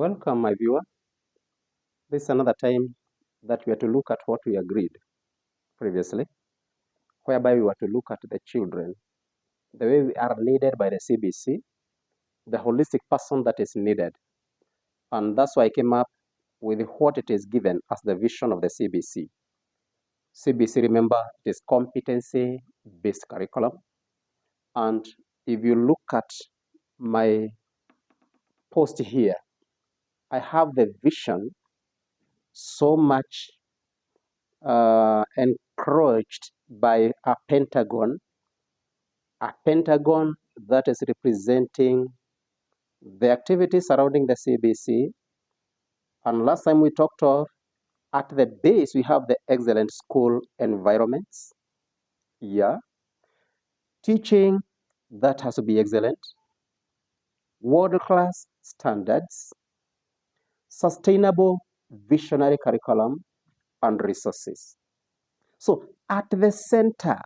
Welcome, my viewer. This is another time that we are to look at what we agreed previously, whereby we were to look at the children, the way we are needed by the CBC, the holistic person that is needed. And that's why I came up with what it is given as the vision of the CBC. CBC, remember, it is competency-based curriculum. And if you look at my post here, I have the vision so much encroached by a pentagon that is representing the activities surrounding the CBC. And last time we talked of, at the base, we have the excellent school environments. Yeah. Teaching that has to be excellent. World-class standards. Sustainable visionary curriculum and resources. So at the center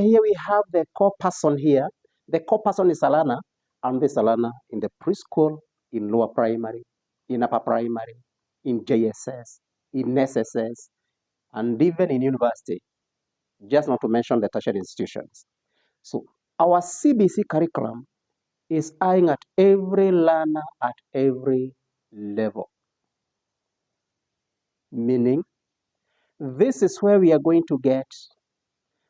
here, we have the core person here. The core person is a learner, and this a learner in the preschool, in lower primary, in upper primary, in JSS, in SSS, and even in university, just not to mention the tertiary institutions. So our CBC curriculum is eyeing at every learner at every level. Meaning, this is where we are going to get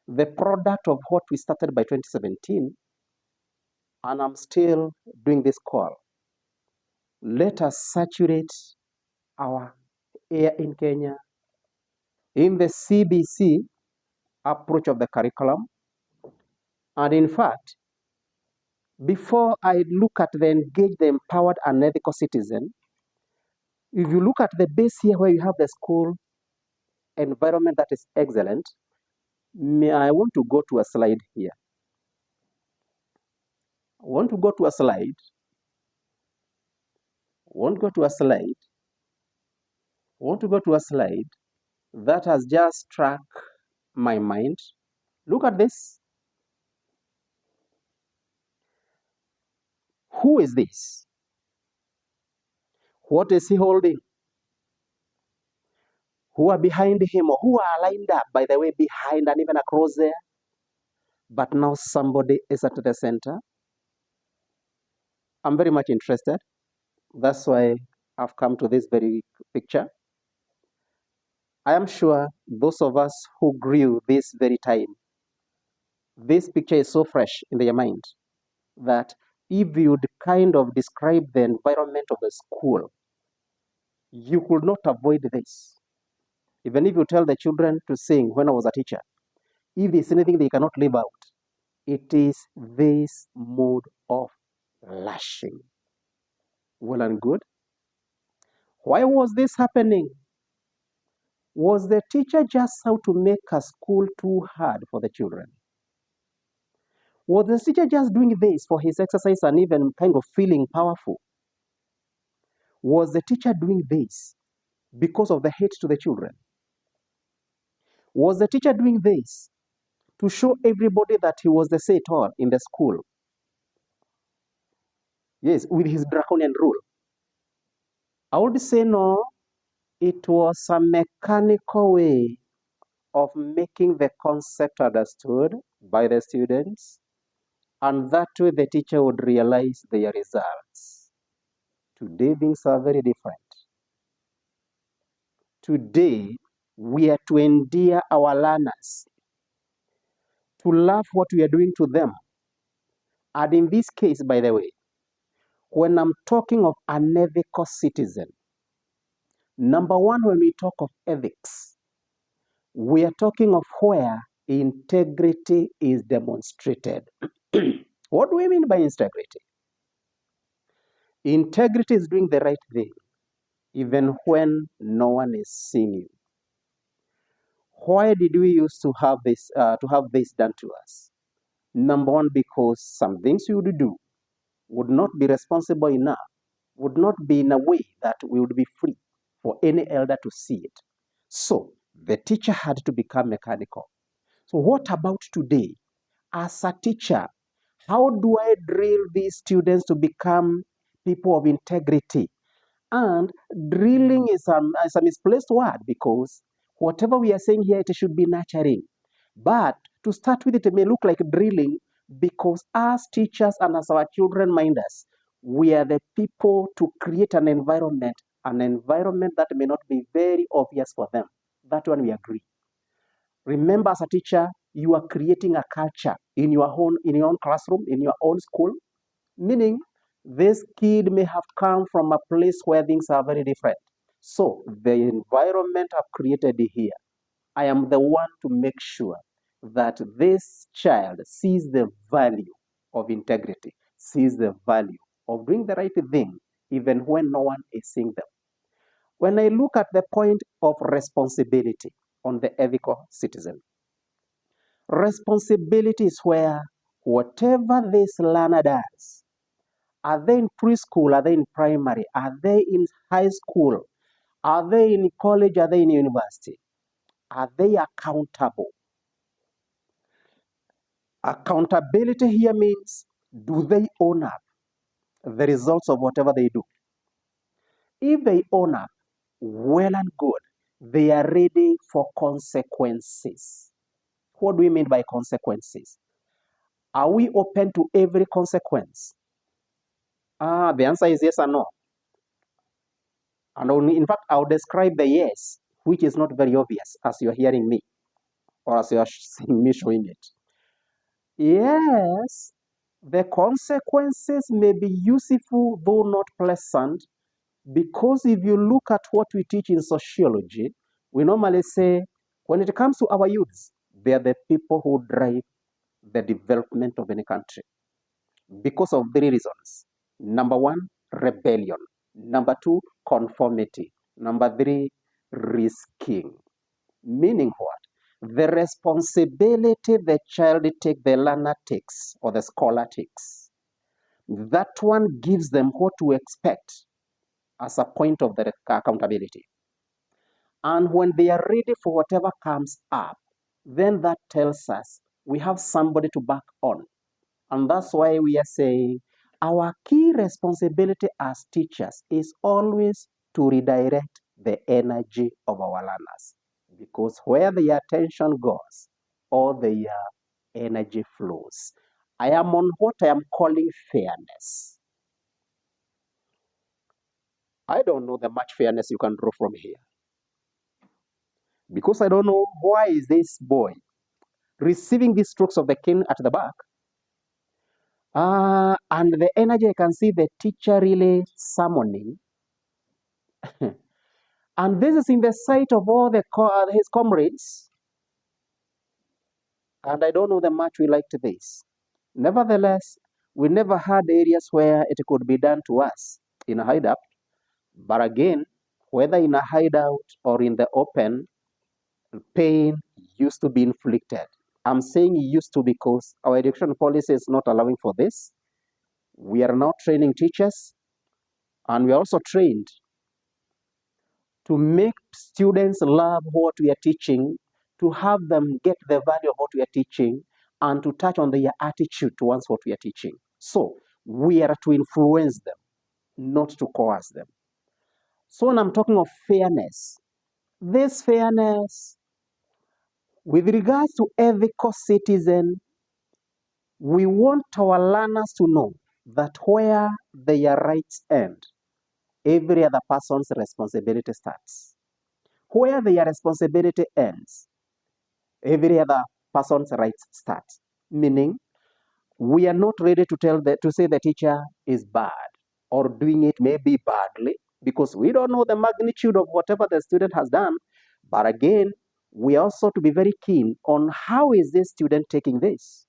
the product of what we started by 2017, and I'm still doing this call. Let us saturate our air in Kenya in the CBC approach of the curriculum. And in fact, before I look at the engaged, the empowered, and ethical citizen, if you look at the base here where you have the school environment that is excellent, I want to go to a slide here. I want to go to a slide that has just struck my mind. Look at this. Who is this? What is he holding? Who are behind him, or who are lined up, by the way, behind and even across there? But now somebody is at the center. I'm very much interested. That's why I've come to this very picture. I am sure those of us who grew this very time, this picture is so fresh in their mind that if you would kind of describe the environment of the school, you could not avoid this. Even if you tell the children to sing when I was a teacher, if there's anything they cannot live out, it is this mode of lashing. Well and good. Why was this happening? Was the teacher just out to make a school too hard for the children? Was the teacher just doing this for his exercise and even kind of feeling powerful? Was the teacher doing this because of the hate to the children? Was the teacher doing this to show everybody that he was the say-it-all in the school? Yes, with his draconian rule. I would say no, it was a mechanical way of making the concept understood by the students, and that way the teacher would realize their results. Today things are very different. Today we are to endear our learners, to love what we are doing to them. And in this case, by the way, when I'm talking of an ethical citizen, number one, when we talk of ethics, we are talking of where integrity is demonstrated. What do we mean by integrity? Integrity is doing the right thing, even when no one is seeing you. Why did we used to have this done to us? Number one, because some things we would do would not be responsible enough, would not be in a way that we would be free for any elder to see it. So the teacher had to become mechanical. So what about today? As a teacher, How do I drill these students to become people of integrity? And drilling is a misplaced word because whatever we are saying here, it should be nurturing. But to start with, it may look like drilling because as teachers and as our children mind us, we are the people to create an environment that may not be very obvious for them. That one we agree. Remember, as a teacher, you are creating a culture in your own classroom, in your own school, meaning this kid may have come from a place where things are very different. So the environment I've created here, I am the one to make sure that this child sees the value of integrity, sees the value of doing the right thing, even when no one is seeing them. When I look at the point of responsibility on the ethical citizen, responsibility is where whatever this learner does, are they in preschool? Are they in primary? Are they in high school? Are they in college? Are they in university? Are they accountable? Accountability here means, do they own up the results of whatever they do? If they own up, well and good, they are ready for consequences. What do we mean by consequences? Are we open to every consequence? The answer is yes or no. And only, in fact, I'll describe the yes, which is not very obvious as you're hearing me or as you're seeing me showing it. Yes, the consequences may be useful, though not pleasant, because if you look at what we teach in sociology, we normally say when it comes to our youths, they are the people who drive the development of any country because of three reasons. Number one, rebellion. Number two, conformity. Number three, risking. Meaning what? The responsibility the child takes, the learner takes, or the scholar takes, that one gives them what to expect as a point of the accountability. And when they are ready for whatever comes up, then that tells us we have somebody to back on. And that's why we are saying our key responsibility as teachers is always to redirect the energy of our learners. Because where the attention goes, all the energy flows. I am on what I am calling fairness. I don't know the much fairness you can draw from here. Because I don't know why is this boy receiving these strokes of the cane at the back. And the energy I can see the teacher really summoning. And this is in the sight of all his comrades. And I don't know the much we liked this. Nevertheless, we never had areas where it could be done to us in a hideout. But again, whether in a hideout or in the open, pain used to be inflicted. I'm saying used to because our education policy is not allowing for this. We are now training teachers, and we are also trained to make students love what we are teaching, to have them get the value of what we are teaching, and to touch on their attitude towards what we are teaching. So we are to influence them, not to coerce them. So when I'm talking of fairness, this fairness, with regards to ethical citizen, we want our learners to know that where their rights end, every other person's responsibility starts. Where their responsibility ends, every other person's rights start. Meaning, we are not ready to say the teacher is bad or doing it maybe badly because we don't know the magnitude of whatever the student has done. But again, we also to be very keen on how is this student taking this?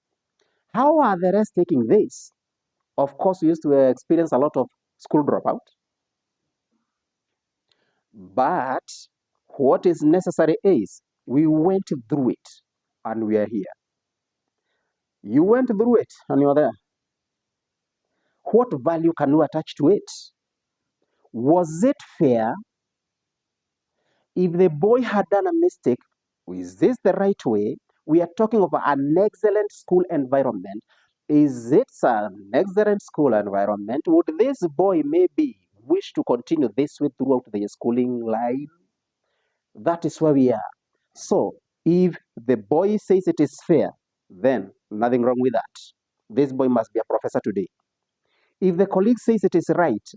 How are the rest taking this? Of course, we used to experience a lot of school dropout. But what is necessary is we went through it and we are here. You went through it and you're there. What value can you attach to it? Was it fair? If the boy had done a mistake, is this the right way? We are talking about an excellent school environment. Is it an excellent school environment? Would this boy maybe wish to continue this way throughout the schooling life? That is where we are. So, if the boy says it is fair, then nothing wrong with that. This boy must be a professor today. If the colleague says it is right,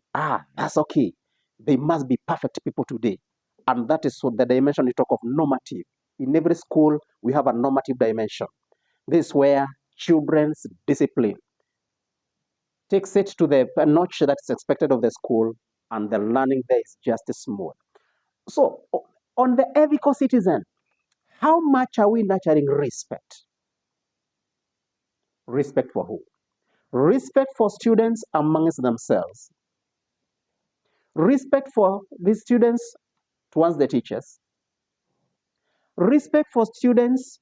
that's okay. They must be perfect people today. And that is what the dimension we talk of normative. In every school, we have a normative dimension. This is where children's discipline takes it to the notch that's expected of the school, and the learning there is just smooth. So, on the ethical citizen, how much are we nurturing respect? Respect for who? Respect for students amongst themselves. Respect for the students towards the teachers. Respect for students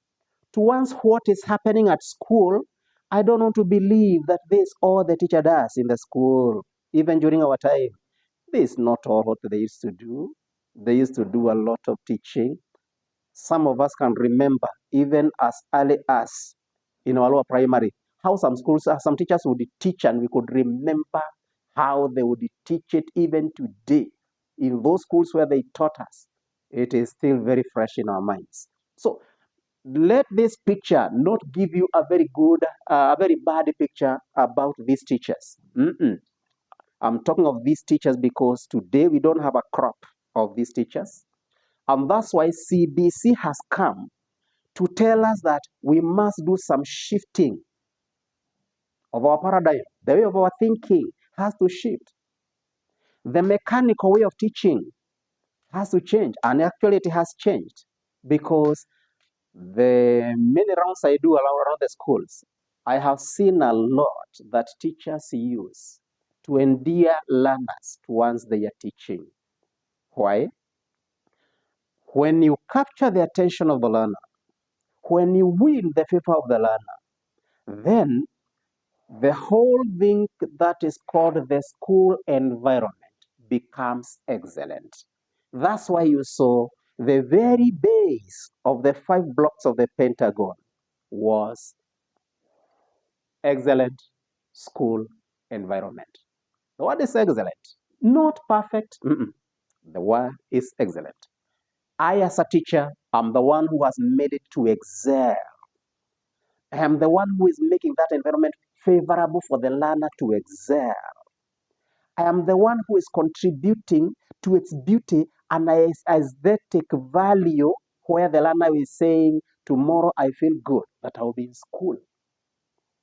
towards what is happening at school. I don't want to believe that this all the teacher does in the school, even during our time. This is not all what they used to do. They used to do a lot of teaching. Some of us can remember, even as early as in our lower primary, how some schools, some teachers would teach, and we could remember how they would teach it even today. In those schools where they taught us, it is still very fresh in our minds. So let this picture not give you a very good, a very bad picture about these teachers. I'm talking of these teachers because today we don't have a crop of these teachers. And that's why CBC has come to tell us that we must do some shifting of our paradigm. The way of our thinking has to shift. The mechanical way of teaching has to change. And actually, it has changed because the many rounds I do around the schools, I have seen a lot that teachers use to endear learners towards their teaching. Why? When you capture the attention of the learner, when you win the favor of the learner, then the whole thing that is called the school environment becomes excellent. That's why you saw the very base of the 5 blocks of the Pentagon was excellent school environment. The word is excellent, not perfect. The word is excellent. I, as a teacher, am the one who has made it to excel. I am the one who is making that environment favorable for the learner to excel. I am the one who is contributing to its beauty and aesthetic value, where the learner is saying, tomorrow I feel good that I will be in school.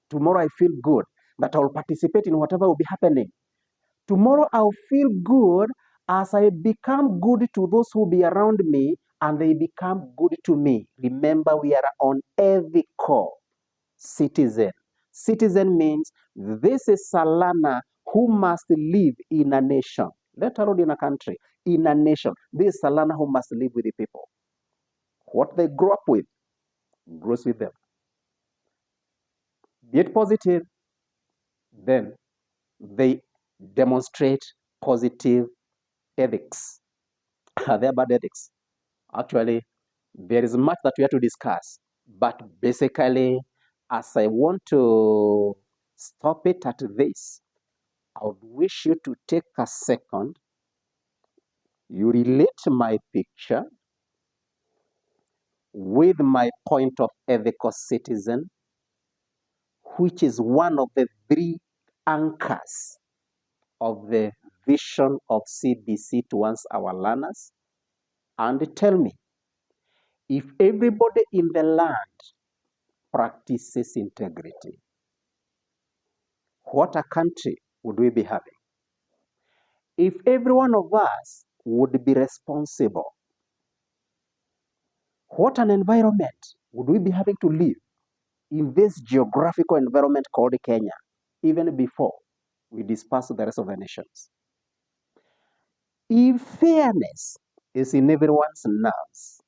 Tomorrow I feel good that I will participate in whatever will be happening. Tomorrow I'll feel good as I become good to those who be around me and they become good to me. Remember, we are on ethical citizen. Citizen means this is a learner who must live in a nation, let alone in a country, in a nation. This is a learner who must live with the people. What they grow up with grows with them. Be it positive, then they demonstrate positive ethics. Are there bad ethics? Actually, there is much that we have to discuss. But basically, as I want to stop it at this, I would wish you to take a second. You relate my picture with my point of ethical citizen, which is one of the 3 anchors of the vision of CBC towards our learners, and tell me, if everybody in the land practices integrity, what a country would we be having? If every one of us would be responsible, what an environment would we be having to live in this geographical environment called Kenya, even before we disperse to the rest of the nations? If fairness is in everyone's nerves,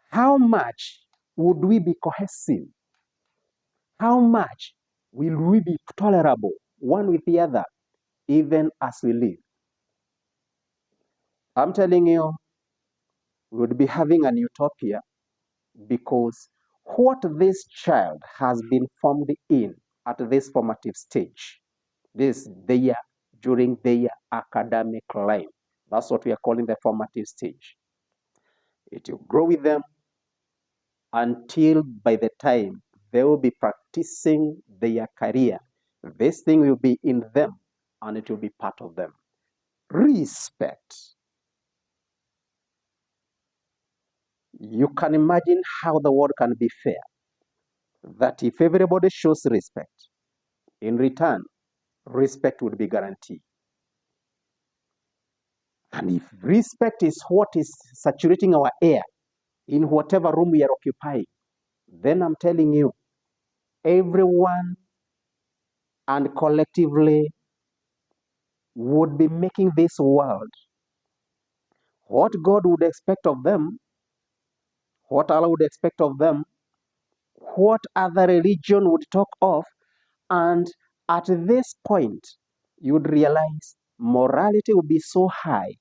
how much would we be cohesive? How much will we be tolerable one with the other, even as we live? I'm telling you, we would be having an utopia, because what this child has been formed in at this formative stage, during their academic life. That's what we are calling the formative stage. It will grow with them until by the time they will be practicing their career, this thing will be in them and it will be part of them. Respect. You can imagine how the world can be fair. That if everybody shows respect, in return, respect would be guaranteed. And if respect is what is saturating our air in whatever room we are occupying, then I'm telling you, everyone and collectively would be making this world what God would expect of them, what Allah would expect of them, what other religion would talk of. And at this point, you'd realize morality will be so high.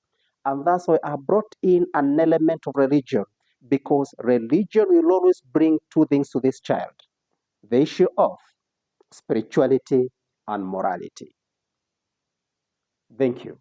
And that's why I brought in an element of religion, because religion will always bring two things to this child: the issue of spirituality and morality. Thank you.